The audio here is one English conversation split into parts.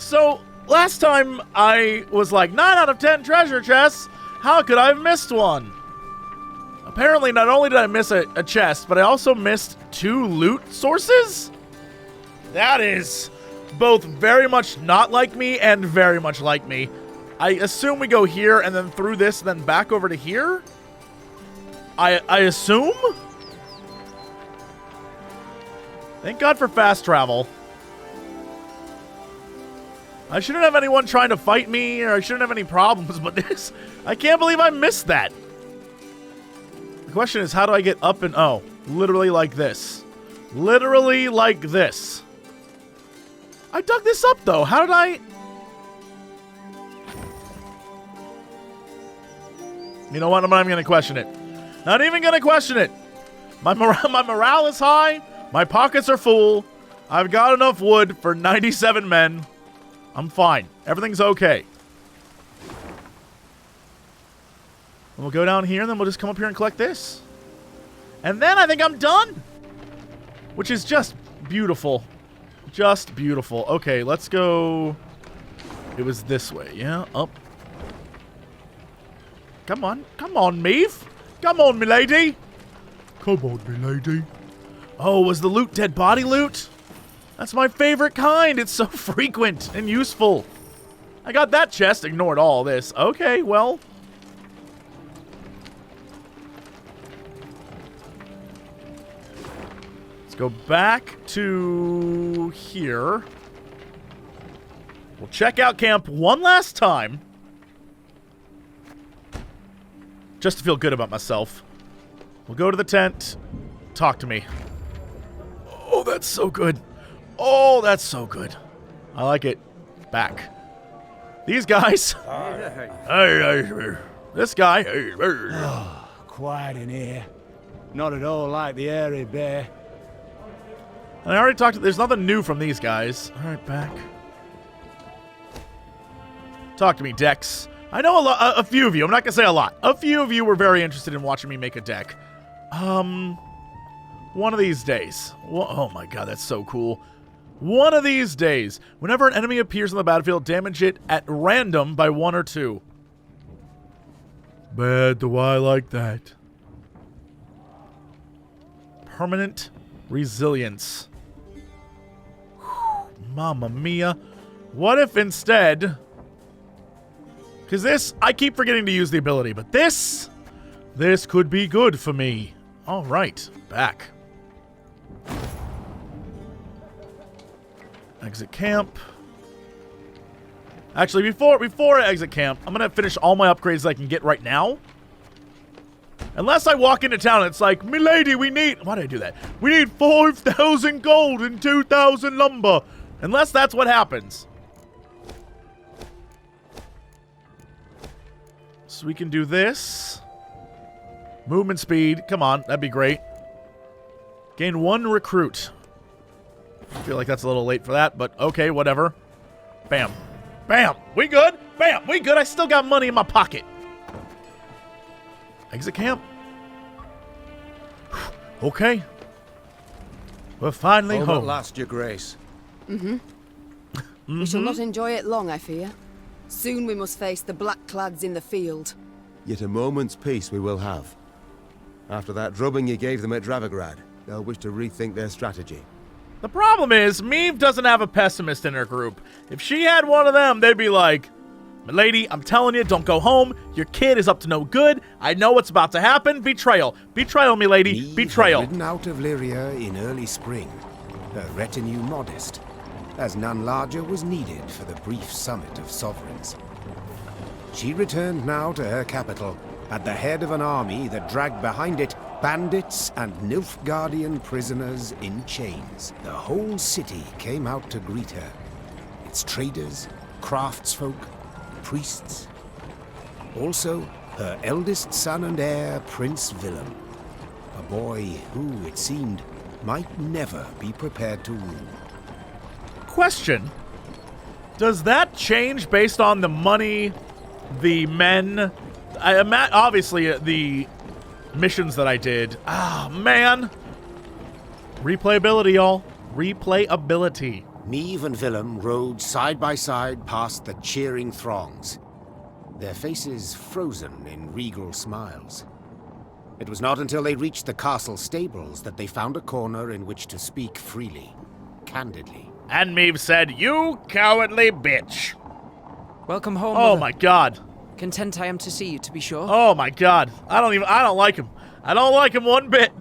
So, last time I was like, 9 out of 10 treasure chests. How could I have missed one? Apparently, not only did I miss a chest, but I also missed 2 loot sources? That is both very much not like me and very much like me. I assume we go here and then through this and then back over to here? I assume? Thank God for fast travel. I shouldn't have anyone trying to fight me, or I shouldn't have any problems, but this... I can't believe I missed that. The question is, how do I get up and... Oh, literally like this. Literally like this. I dug this up, though. How did I... You know what? I'm not even going to question it. Not even going to question it. My morale is high. My pockets are full. I've got enough wood for 97 men. I'm fine. Everything's okay. And we'll go down here, and then we'll just come up here and collect this. And then I think I'm done. Which is just beautiful. Just beautiful. Okay, let's go... It was this way, yeah? Up. Come on. Come on, Meve. Come on, milady. Come on, milady. Oh, was the loot dead body loot? That's my favorite kind. It's so frequent and useful. I got that chest. Ignored all this. Okay, well. Let's go back to here. We'll check out camp one last time. Just to feel good about myself. We'll go to the tent. Talk to me. Oh, that's so good. Oh, that's so good. I like it. Back. These guys. This guy. Oh, quiet in here. Not at all like the airy bear. And I already talked to... There's nothing new from these guys. All right, back. Talk to me, Dex. I know a few of you. I'm not going to say a lot. A few of you were very interested in watching me make a deck. One of these days. Oh my god, that's so cool. One of these days, whenever an enemy appears on the battlefield, damage it at random by 1 or 2. Bad, do I like that. Permanent resilience. Whew, mamma mia. What if instead... Because this, I keep forgetting to use the ability, but this could be good for me. All right, back. Exit camp. Actually, before I exit camp, I'm going to finish all my upgrades I can get right now. Unless I walk into town and it's like, milady, we need... Why did I do that? We need 5,000 gold and 2,000 lumber. Unless that's what happens. So we can do this. Movement speed. Come on, that'd be great. Gain 1 recruit. I feel like that's a little late for that, but okay, whatever. Bam. Bam. We good? Bam. We good. I still got money in my pocket. Exit camp. Okay. We're finally home. At last, Your Grace. We shall not enjoy it long, I fear. Soon we must face the black-clads in the field. Yet a moment's peace we will have. After that drubbing you gave them at Dravigrad, they'll wish to rethink their strategy. The problem is, Meve doesn't have a pessimist in her group. If she had one of them, they'd be like, milady, I'm telling you, don't go home. Your kid is up to no good. I know what's about to happen. Betrayal. Betrayal, milady. Meve Betrayal. had ridden out of Lyria in early spring, her retinue modest, as none larger was needed for the brief summit of sovereigns. She returned now to her capital, at the head of an army that dragged behind it bandits and Nilfgaardian prisoners in chains. The whole city came out to greet her. Its traders, craftsfolk, priests. Also, her eldest son and heir, Prince Willem. A boy who, it seemed, might never be prepared to rule. Question. Does that change based on the money, the men... obviously, the missions that I did. Ah, man. Replayability, y'all. Replayability. Meve and Willem rode side by side past the cheering throngs, their faces frozen in regal smiles. It was not until they reached the castle stables that they found a corner in which to speak freely, candidly. And Meve said, "You cowardly bitch." Welcome home, Oh Mother. my god. Content I am to see you, to be sure. Oh my god. I don't like him. I don't like him one bit.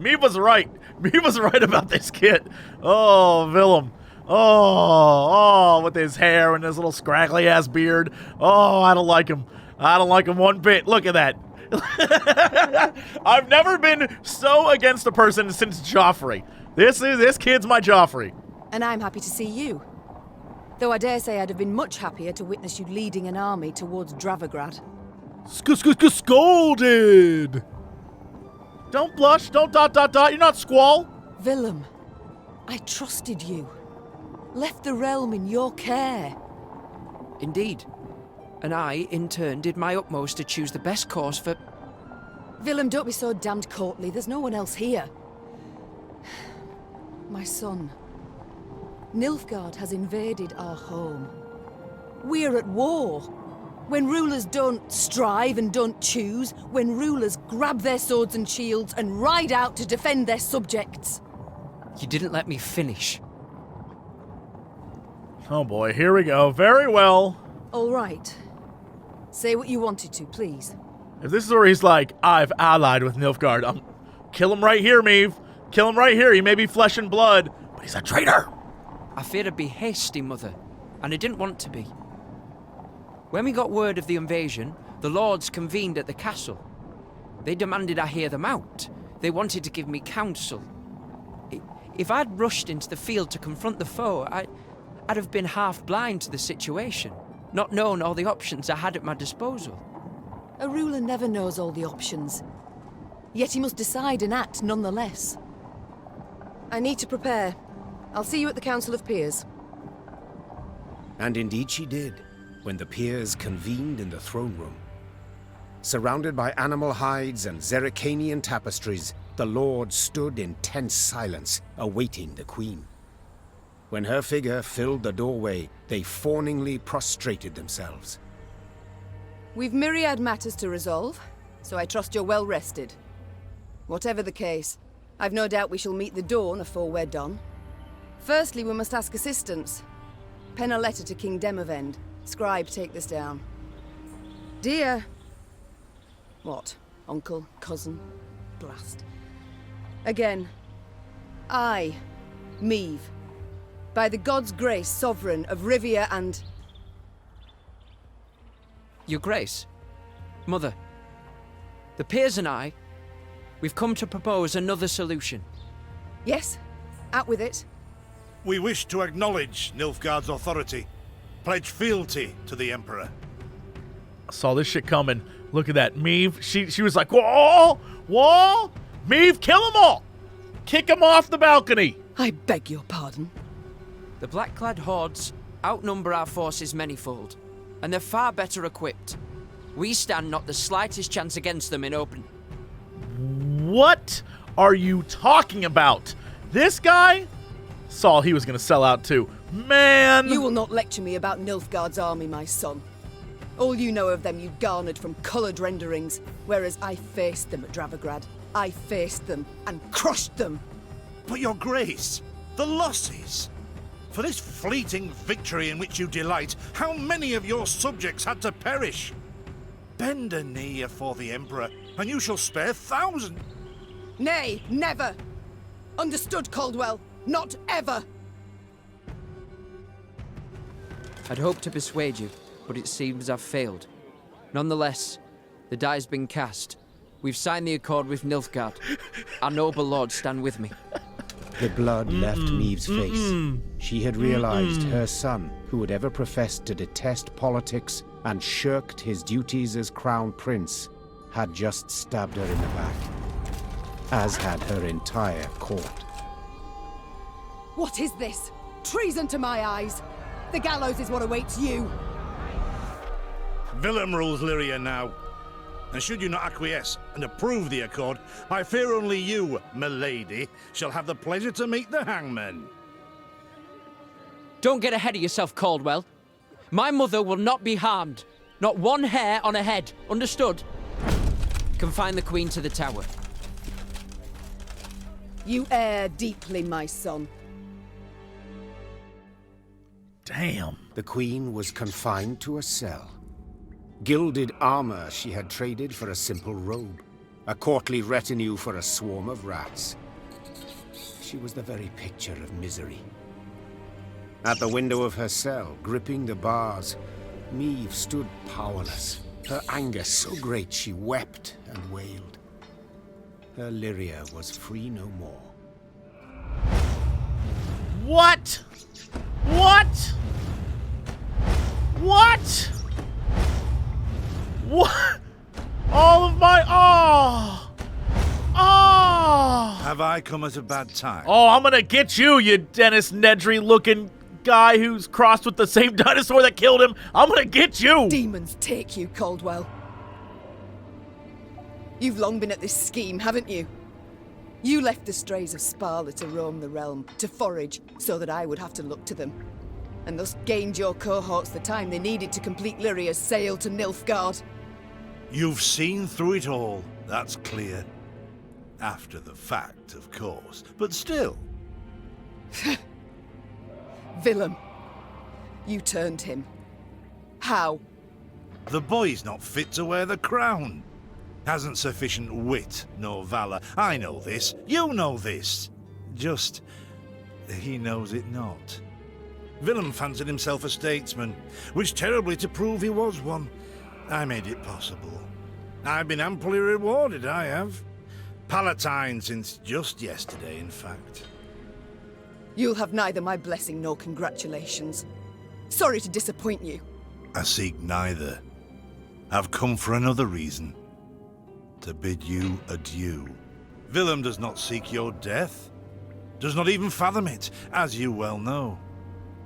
Meve was right. Meve was right about this kid. Oh, Willem. Oh, with his hair and his little scraggly ass beard. Oh, I don't like him. I don't like him one bit. Look at that. I've never been so against a person since Joffrey. This kid's my Joffrey. And I'm happy to see you. Though I dare say I'd have been much happier to witness you leading an army towards Dravigrad. Scolded. Don't blush. Don't ... You're not Squall. Willem, I trusted you. Left the realm in your care. Indeed. And I, in turn, did my utmost to choose the best course for... Willem, don't be so damned courtly. There's no one else here. My son. Nilfgaard has invaded our home. We're at war. When rulers don't strive and don't choose, when rulers grab their swords and shields and ride out to defend their subjects. You didn't let me finish. Oh boy, here we go. Very well. All right. Say what you wanted to, please. If this is where he's like, I've allied with Nilfgaard, kill him right here, Meve. Kill him right here. He may be flesh and blood, but he's a traitor. I feared I'd be hasty, Mother, and I didn't want to be. When we got word of the invasion, the lords convened at the castle. They demanded I hear them out. They wanted to give me counsel. If I'd rushed into the field to confront the foe, I'd have been half blind to the situation, not known all the options I had at my disposal. A ruler never knows all the options. Yet he must decide and act nonetheless. I need to prepare. I'll see you at the Council of Peers. And indeed she did, when the peers convened in the throne room. Surrounded by animal hides and Zerrikanian tapestries, the lords stood in tense silence, awaiting the queen. When her figure filled the doorway, they fawningly prostrated themselves. We've myriad matters to resolve, so I trust you're well rested. Whatever the case, I've no doubt we shall meet the dawn afore we're done. Firstly, we must ask assistance. Pen a letter to King Demavend. Scribe, take this down. Dear... What? Uncle? Cousin? Blast. Again. I, Meve, by the god's grace, sovereign of Rivia and... Your Grace, Mother, the peers and I, we've come to propose another solution. Yes? Out with it. We wish to acknowledge Nilfgaard's authority, pledge fealty to the Emperor. I saw this shit coming. Look at that. Meve, she was like, whoa, whoa, Meve, kill them all. Kick them off the balcony. I beg your pardon. The black-clad hordes outnumber our forces manyfold, and they're far better equipped. We stand not the slightest chance against them in open. What are you talking about? This guy? Saul, he was going to sell out too. Man! You will not lecture me about Nilfgaard's army, my son. All you know of them you garnered from coloured renderings, whereas I faced them at Dravigrad. I faced them and crushed them. But your grace, the losses. For this fleeting victory in which you delight, how many of your subjects had to perish? Bend a knee afore the Emperor, and you shall spare thousands. Nay, never! Understood, Caldwell? Not ever! I'd hoped to persuade you, but it seems I've failed. Nonetheless, the die's been cast. We've signed the accord with Nilfgaard. Our noble lords stand with me. The blood left Meve's face. She had realized her son, who had ever professed to detest politics and shirked his duties as crown prince, had just stabbed her in the back, as had her entire court. What is this? Treason to my eyes! The gallows is what awaits you! Willem rules Lyria now. And should you not acquiesce and approve the accord, I fear only you, milady, shall have the pleasure to meet the hangman. Don't get ahead of yourself, Caldwell. My mother will not be harmed. Not one hair on her head. Understood? Confine the Queen to the tower. You err deeply, my son. Damn. The Queen was confined to a cell. Gilded armor she had traded for a simple robe. A courtly retinue for a swarm of rats. She was the very picture of misery. At the window of her cell, gripping the bars, Meve stood powerless. Her anger so great she wept and wailed. Her Lyria was free no more. What? What? What? What? All of my... Oh! Oh! Have I come at a bad time? Oh, I'm gonna get you, you Dennis Nedry-looking guy who's crossed with the same dinosaur that killed him. I'm gonna get you! Demons take you, Caldwell. You've long been at this scheme, haven't you? You left the strays of Sparla to roam the realm, to forage, so that I would have to look to them. And thus gained your cohorts the time they needed to complete Lyria's sail to Nilfgaard. You've seen through it all, that's clear. After the fact, of course, but still. Willem, you turned him. How? The boy's not fit to wear the crown. Hasn't sufficient wit nor valor. I know this. You know this. Just, he knows it not. Willem fancied himself a statesman, which terribly to prove he was one. I made it possible. I've been amply rewarded, I have. Palatine since just yesterday, in fact. You'll have neither my blessing nor congratulations. Sorry to disappoint you. I seek neither. I've come for another reason. To bid you adieu. Willem does not seek your death. Does not even fathom it, as you well know.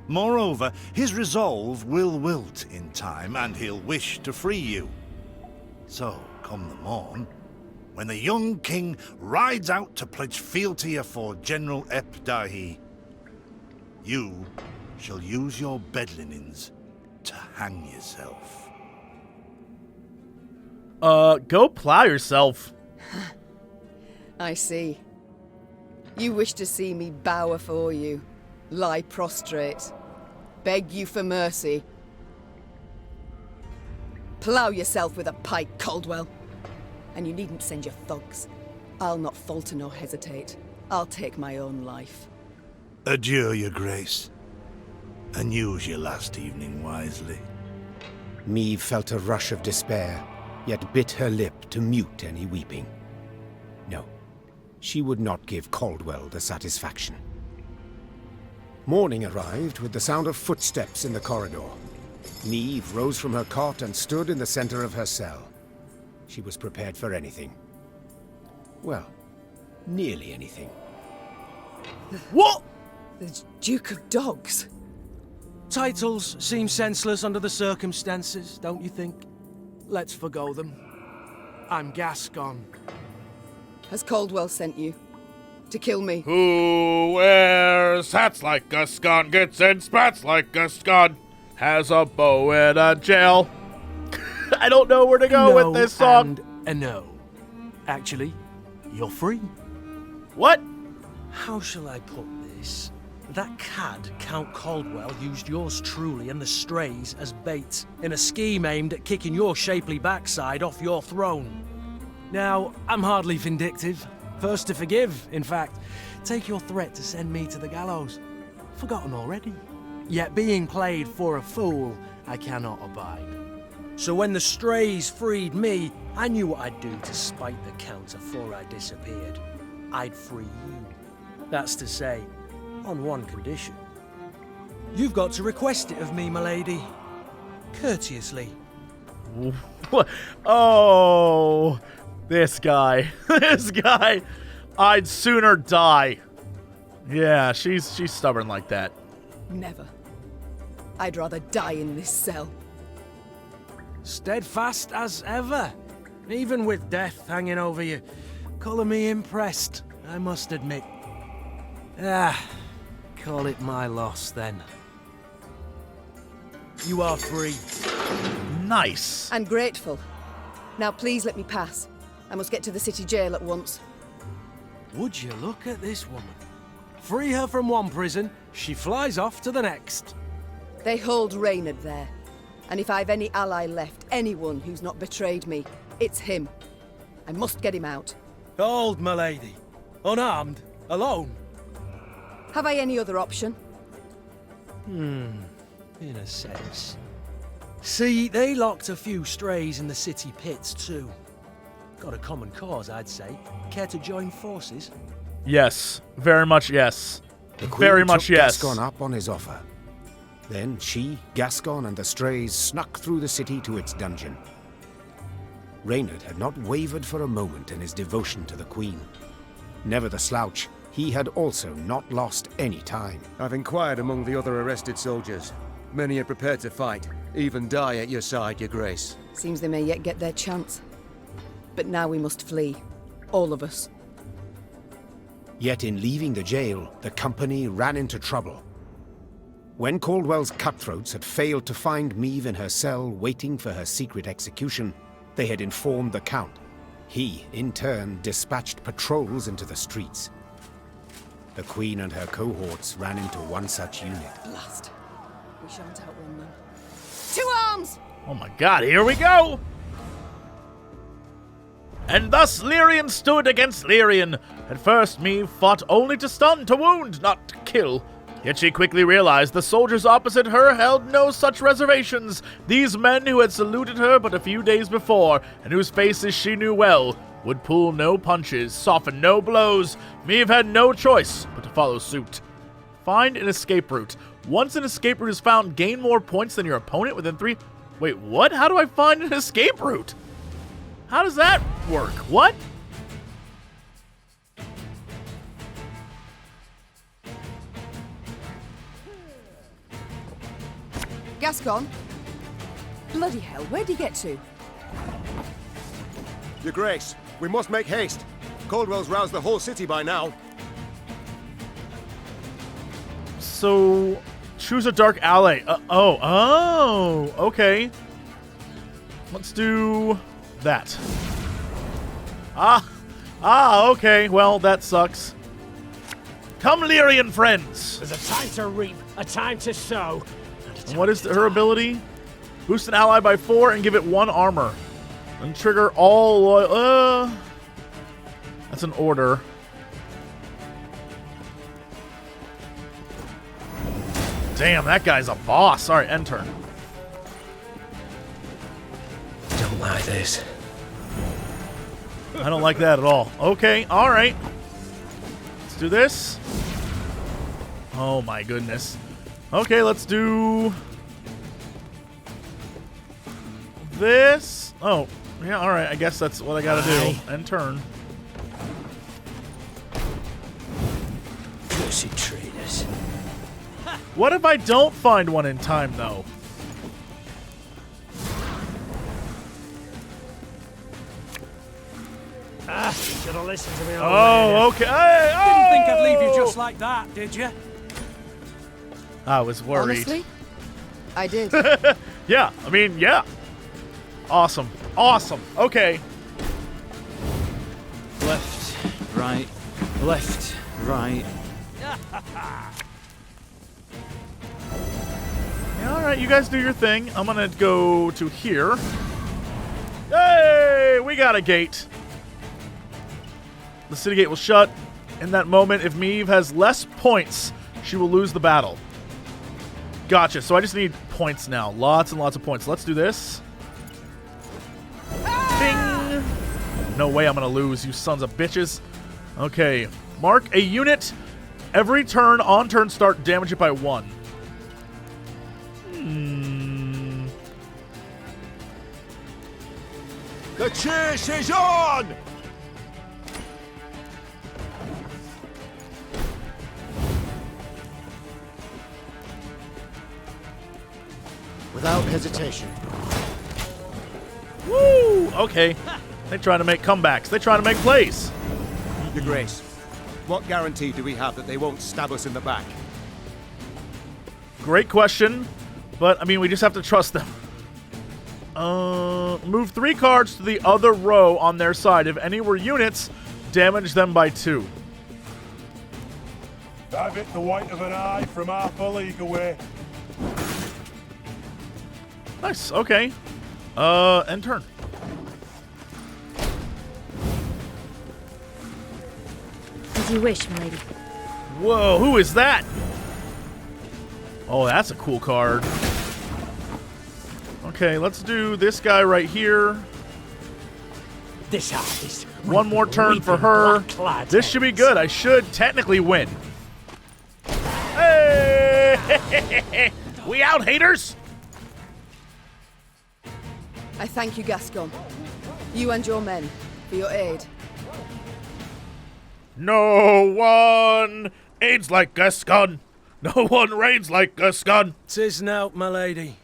Moreover, his resolve will wilt in time, and he'll wish to free you. So, come the morn, when the young king rides out to pledge fealty afore General Epdahi, you shall use your bed linens to hang yourself. Go plow yourself. I see. You wish to see me bow afore you, lie prostrate, beg you for mercy. Plough yourself with a pike, Caldwell. And you needn't send your thugs. I'll not falter nor hesitate. I'll take my own life. Adieu, your grace, and use your last evening wisely. Meve felt a rush of despair, yet bit her lip to mute any weeping. No, she would not give Caldwell the satisfaction. Morning arrived with the sound of footsteps in the corridor. Meve rose from her cot and stood in the center of her cell. She was prepared for anything. Well, nearly anything. What? The Duke of Dogs. Titles seem senseless under the circumstances, don't you think? Let's forgo them. I'm Gascon. Has Caldwell sent you? To kill me? Who wears hats like a scon, gets in spats like a scon, has a bow in a jail. I don't know where to go with this song. And a no. Actually, you're free. What? How shall I put this? That cad, Count Caldwell, used yours truly and the strays as bait in a scheme aimed at kicking your shapely backside off your throne. Now, I'm hardly vindictive. First to forgive, in fact. Take your threat to send me to the gallows. Forgotten already. Yet being played for a fool, I cannot abide. So when the strays freed me, I knew what I'd do to spite the Count afore I disappeared. I'd free you. That's to say, on one condition. You've got to request it of me, my lady. Courteously. Oh, this guy. This guy. I'd sooner die. Yeah, she's stubborn like that. Never. I'd rather die in this cell. Steadfast as ever. Even with death hanging over you. Colour me impressed, I must admit. Call it my loss then. You are free. Nice. And grateful. Now please let me pass. I must get to the city jail at once. Would you look at this woman? Free her from one prison, she flies off to the next. They hold Reynard there. And if I've any ally left, anyone who's not betrayed me, it's him. I must get him out. Hold, my lady. Unarmed, alone. Have I any other option? In a sense. See, they locked a few strays in the city pits too. Got a common cause, I'd say. Care to join forces? Yes. Very much yes. The Queen Very much took yes. Gascon up on his offer. Then she, Gascon, and the strays snuck through the city to its dungeon. Reynard had not wavered for a moment in his devotion to the Queen. Never the slouch, he had also not lost any time. I've inquired among the other arrested soldiers. Many are prepared to fight, even die at your side, Your Grace. Seems they may yet get their chance. But now we must flee. All of us. Yet in leaving the jail, the company ran into trouble. When Caldwell's cutthroats had failed to find Meve in her cell waiting for her secret execution, they had informed the Count. He, in turn, dispatched patrols into the streets. The Queen and her cohorts ran into one such unit. Blast. We shan't outrun them. To arms! Oh my god, here we go! And thus Lyrian stood against Lyrian. At first, Meve fought only to stun, to wound, not to kill. Yet she quickly realized the soldiers opposite her held no such reservations. These men who had saluted her but a few days before, and whose faces she knew well, would pull no punches, soften no blows. Meve had no choice but to follow suit. Find an escape route. Once an escape route is found, gain more points than your opponent within 3... Wait, what? How do I find an escape route? How does that work? What? Gascon? Bloody hell, where'd he get to? Your Grace, we must make haste. Caldwell's roused the whole city by now. So, choose a dark ally. Okay. Let's do that. Okay. Well, that sucks. Come, Lyrian friends. There's a time to reap, a time to sow. And what is her ability? Boost an ally by 4 and give it 1 armor. And trigger all loyal... that's an order. Damn, that guy's a boss. Alright, end turn. Don't like this. I don't like that at all. Okay, alright. Let's do this. Oh my goodness. Okay, let's do... this. Oh, yeah, alright. I guess that's what I gotta do. End turn. Pussy traitors. What if I don't find one in time, though? Should have listened to me. Oh, okay. Didn't think I'd leave you just like that, did you? I was worried. Honestly? I did. Yeah, I mean, yeah. Awesome. Awesome. Okay. Left, right, left, right. Yeah, alright, you guys do your thing. I'm gonna go to here. Hey, we got a gate. The city gate will shut. In that moment, if Meve has less points, she will lose the battle. Gotcha, so I just need points now. Lots and lots of points. Let's do this. Bing! No way I'm gonna lose, you sons of bitches. Okay, mark a unit. Every turn, on turn start, damage it by 1. The chase is on! Without hesitation. Woo! Okay. They try to make comebacks. They try to make plays. Your Grace, what guarantee do we have that they won't stab us in the back? Great question. But, I mean, we just have to trust them. Move 3 cards to the other row on their side. If any were units, damage them by 2. Have it the white of an eye from half a league away. Nice, okay. End turn. As you wish, milady. Whoa, who is that? Oh, that's a cool card. Okay, let's do this guy right here. This artist. One more turn for her. This should be good. I should technically win. Hey! We out, haters! I thank you, Gascon. You and your men, for your aid. No one aids like Gascon. No one reigns like Gascon. 'Tis nought, my lady.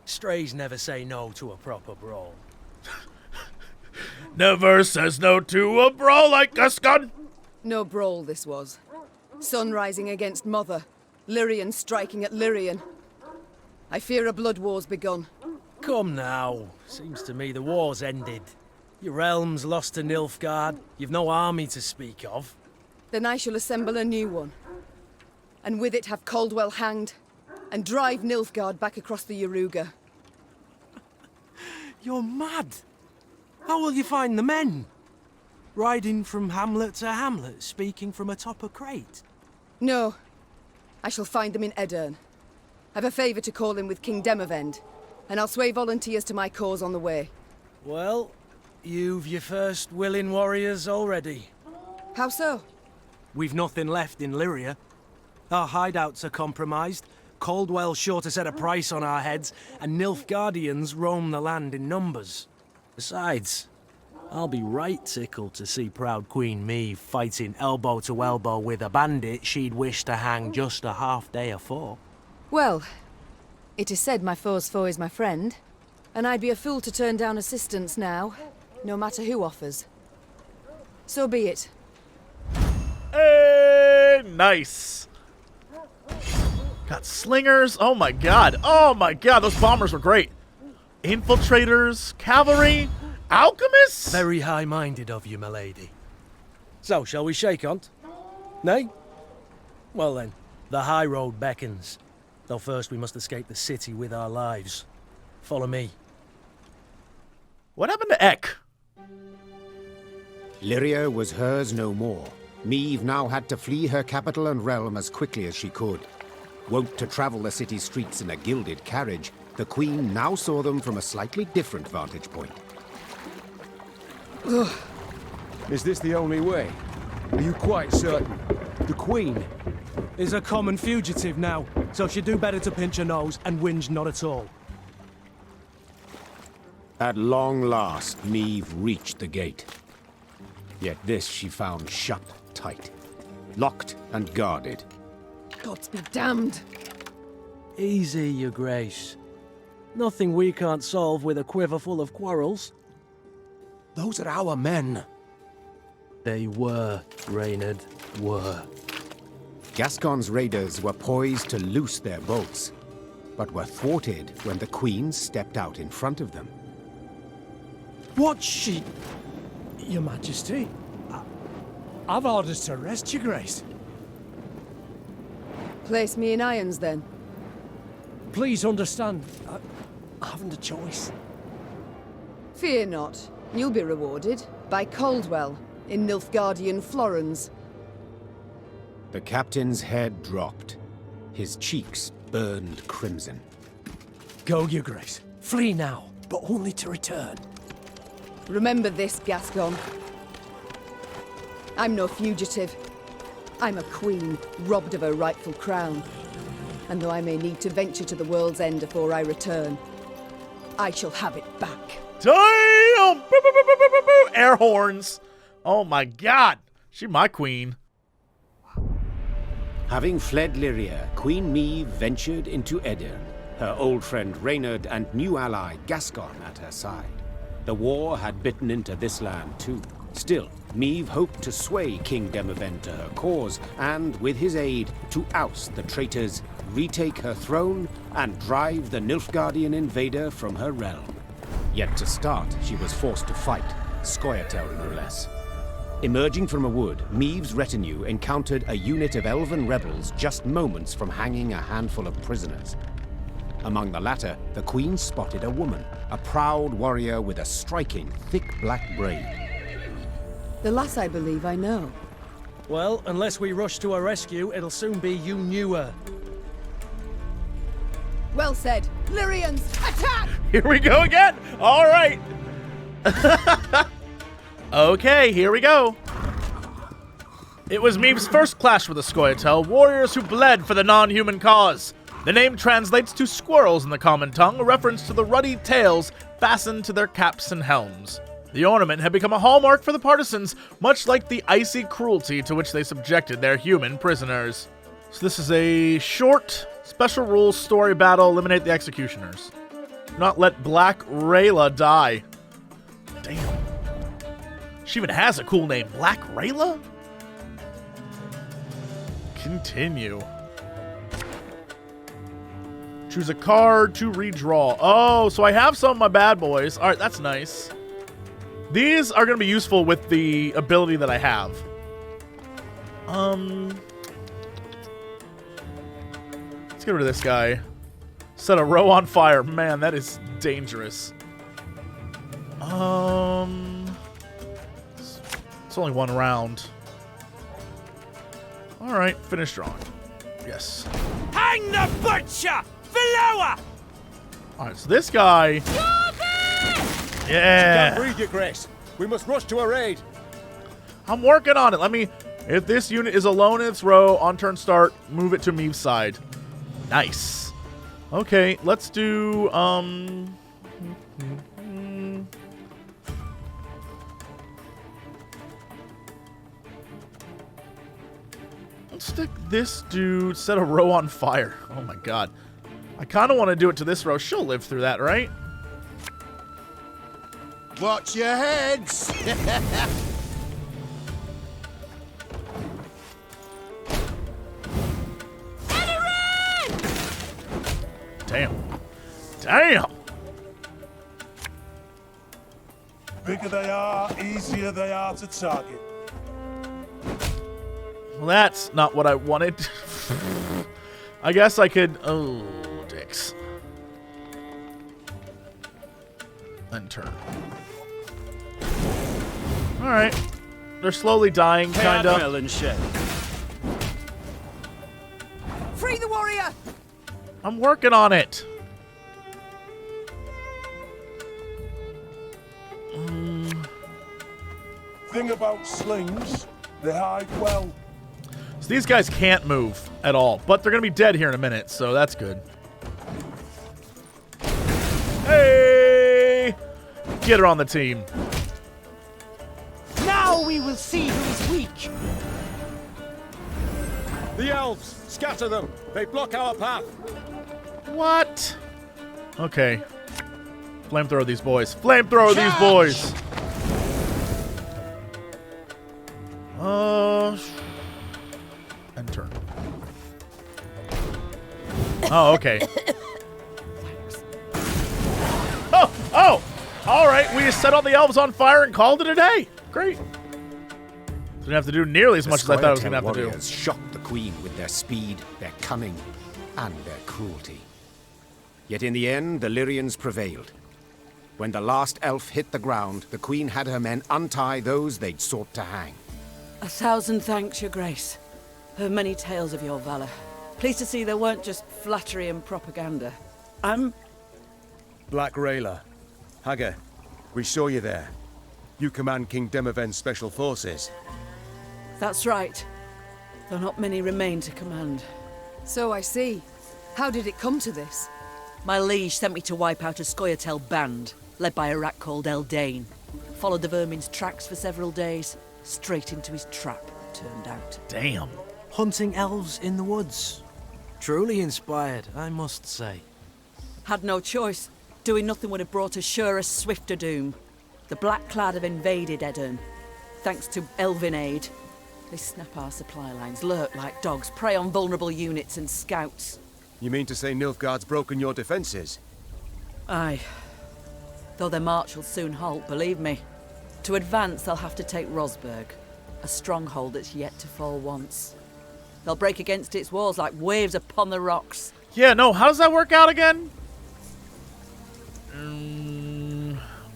Strays never say no to a proper brawl. Never says no to a brawl like Gascon. No brawl this was. Sun rising against Mother. Lyrian striking at Lyrian. I fear a blood war's begun. Come now. Seems to me the war's ended. Your realm's lost to Nilfgaard. You've no army to speak of. Then I shall assemble a new one. And with it have Caldwell hanged. And drive Nilfgaard back across the Yaruga. You're mad. How will you find the men? Riding from hamlet to hamlet, speaking from atop a crate? No. I shall find them in Aedirn. I've a favour to call in with King Demavend. And I'll sway volunteers to my cause on the way. Well, you've your first willing warriors already. How so? We've nothing left in Lyria. Our hideouts are compromised. Caldwell's sure to set a price on our heads, and Nilfgaardians roam the land in numbers. Besides, I'll be right tickled to see proud Queen Meve fighting elbow to elbow with a bandit she'd wish to hang just a half day afore. Well, it is said my foe's foe is my friend, and I'd be a fool to turn down assistance now, no matter who offers. So be it. Hey, nice. Got slingers. Oh my god. Oh my god, those bombers were great. Infiltrators, cavalry, alchemists. Very high-minded of you, my lady. So, shall we shake on't? Nay? Well then, the high road beckons. Though first we must escape the city with our lives. Follow me. What happened to Ek? Lyria was hers no more. Meve now had to flee her capital and realm as quickly as she could. Wont to travel the city streets in a gilded carriage, the Queen now saw them from a slightly different vantage point. Is this the only way? Are you quite certain? The Queen Is a common fugitive now, so she'd do better to pinch her nose and whinge not at all. At long last, Meve reached the gate. Yet this she found shut tight, locked and guarded. Gods be damned. Easy, your grace. Nothing we can't solve with a quiver full of quarrels. Those are our men. They were, Reynard, were. Gascon's raiders were poised to loose their bolts, but were thwarted when the Queen stepped out in front of them. What's she... Your Majesty? I've orders to arrest your grace. Place me in irons, then. Please understand, I haven't a choice. Fear not. You'll be rewarded by Caldwell in Nilfgaardian Florens. The captain's head dropped. His cheeks burned crimson. Go, your grace. Flee now, but only to return. Remember this, Gascon. I'm no fugitive. I'm a queen, robbed of her rightful crown. And though I may need to venture to the world's end before I return, I shall have it back. Damn! Boo, boo, boo, boo, boo, boo, boo. Air horns. Oh my god. She my queen. Having fled Lyria, Queen Meve ventured into Aedirn, her old friend Reynard and new ally Gascon at her side. The war had bitten into this land too, Still, Meve hoped to sway King Demavend to her cause, and, with his aid, to oust the traitors, retake her throne, and drive the Nilfgaardian invader from her realm. Yet to start, she was forced to fight, Scoia'tael no less. Emerging from a wood, Meve's retinue encountered a unit of elven rebels just moments from hanging a handful of prisoners. Among the latter, the Queen spotted a woman, a proud warrior with a striking, thick black braid. The lass I believe I know. Well, unless we rush to her rescue, it'll soon be you knew her. Well said. Lyrians, attack! Here we go again. All right. Okay, here we go. It was Meve's first clash with the Scoia'tael, warriors who bled for the non-human cause. The name translates to squirrels in the common tongue, a reference to the ruddy tails fastened to their caps and helms. The ornament had become a hallmark for the partisans, much like the icy cruelty to which they subjected their human prisoners. So this is a short, special rules story battle. Eliminate the executioners. Do not let Black Rayla die. Damn. She even has a cool name. Black Rayla? Continue. Choose a card to redraw. Oh, so I have some of my bad boys. All right, that's nice. These are going to be useful with the ability that I have. Let's get rid of this guy. Set a row on fire. Man, that is dangerous. It's only one round. All right, finish drawing. Yes. Hang the butcher! Valoa! All right, so this guy. Yeah. Can't breathe, Your Grace. We must rush to her aid. I'm working on it. Let me. If this unit is alone in its row on turn start, move it to Meve's side. Nice. Okay, let's do. Let's stick this dude. Set a row on fire. Oh my god. I kind of want to do it to this row. She'll live through that, right? Watch your heads! Damn. Damn! Bigger they are, easier they are to target. Well, that's not what I wanted. I guess I could... Oh, dicks. Then turn. Alright. They're slowly dying, kinda. Free the warrior! I'm working on it. Thing about slings, they hide well. So these guys can't move at all, but they're going to be dead here in a minute, so that's good. Hey! Get her on the team. Now we will see who is weak. The elves! Scatter them! They block our path! What? Okay. Flamethrower these boys. Flamethrower these boys! End turn. Oh, okay. Oh! Alright, we just set all the elves on fire and called it a day. Great. Didn't have to do nearly as much as I thought I was going to have to do. Warriors shocked the Queen with their speed, their cunning, and their cruelty. Yet in the end, the Lyrians prevailed. When the last elf hit the ground, the Queen had her men untie those they'd sought to hang. 1,000 thanks, Your Grace. Heard many tales of your valor. Pleased to see they weren't just flattery and propaganda. Black Rayla. Hagar, we saw you there. You command King Demavend's special forces. That's right. Though not many remain to command. So I see. How did it come to this? My liege sent me to wipe out a Scoia'tael band, led by a rat called Aedirn. Followed the vermin's tracks for several days. Straight into his trap, turned out. Damn. Hunting elves in the woods. Truly inspired, I must say. Had no choice. Doing nothing would have brought us surer, swifter doom. The Black Clad have invaded Aedirn. thanks to Elven aid. They snap our supply lines, lurk like dogs, prey on vulnerable units and scouts. You mean to say Nilfgaard's broken your defences? Aye. Though their march will soon halt, believe me. To advance, they'll have to take Rosberg, a stronghold that's yet to fall once. They'll break against its walls like waves upon the rocks. Yeah, no, how does that work out again?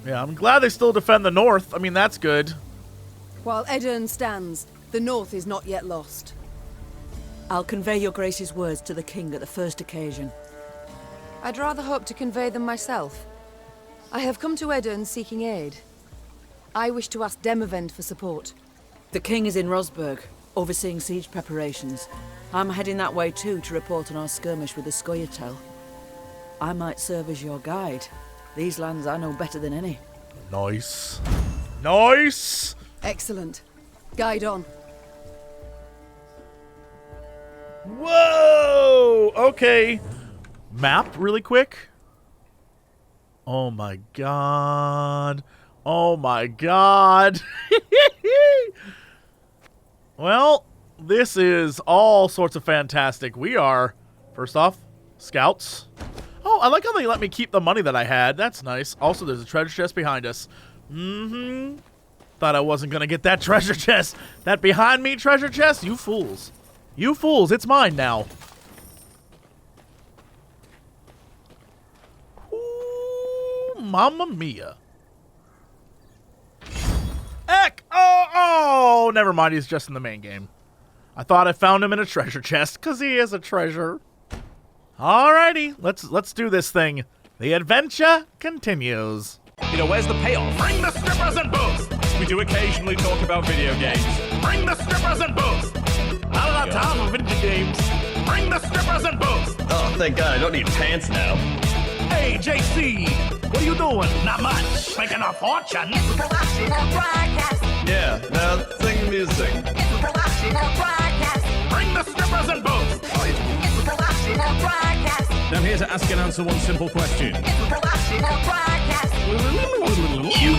Yeah, I'm glad they still defend the north. I mean, that's good. While Aedirn stands, the north is not yet lost. I'll convey your grace's words to the king at the first occasion. I'd rather hope to convey them myself. I have come to Aedirn seeking aid. I wish to ask Demavend for support. The king is in Rosberg, overseeing siege preparations. I'm heading that way too to report on our skirmish with the Scoia'tael. I might serve as your guide. These lands I know better than any. Nice. Nice! Excellent. Guide on. Whoa! Okay. Map really quick. Oh my god. Oh my god. Well, this is all sorts of fantastic. We are, first off, scouts. Oh, I like how they let me keep the money that I had. That's nice. Also, there's a treasure chest behind us. Thought I wasn't going to get that treasure chest. That behind me treasure chest? You fools. You fools. It's mine now. Ooh, mamma mia. Heck! Oh, never mind. He's just in the main game. I thought I found him in a treasure chest because he is a treasure. Alrighty, let's do this thing. The adventure continues. You know, where's the payoff? Bring the strippers and booze! We do occasionally talk about video games. Bring the strippers and booze! Not enough time for video games. Bring the strippers and booze! Oh, thank God, I don't need pants now. Hey, JC! What are you doing? Not much. Making a fortune. It's a production of broadcast. Yeah, now sing music. It's a production of broadcast. Bring the strippers and booze! It's a production of broadcast. Now I'm here to ask and answer one simple question. It's a production of broadcast. You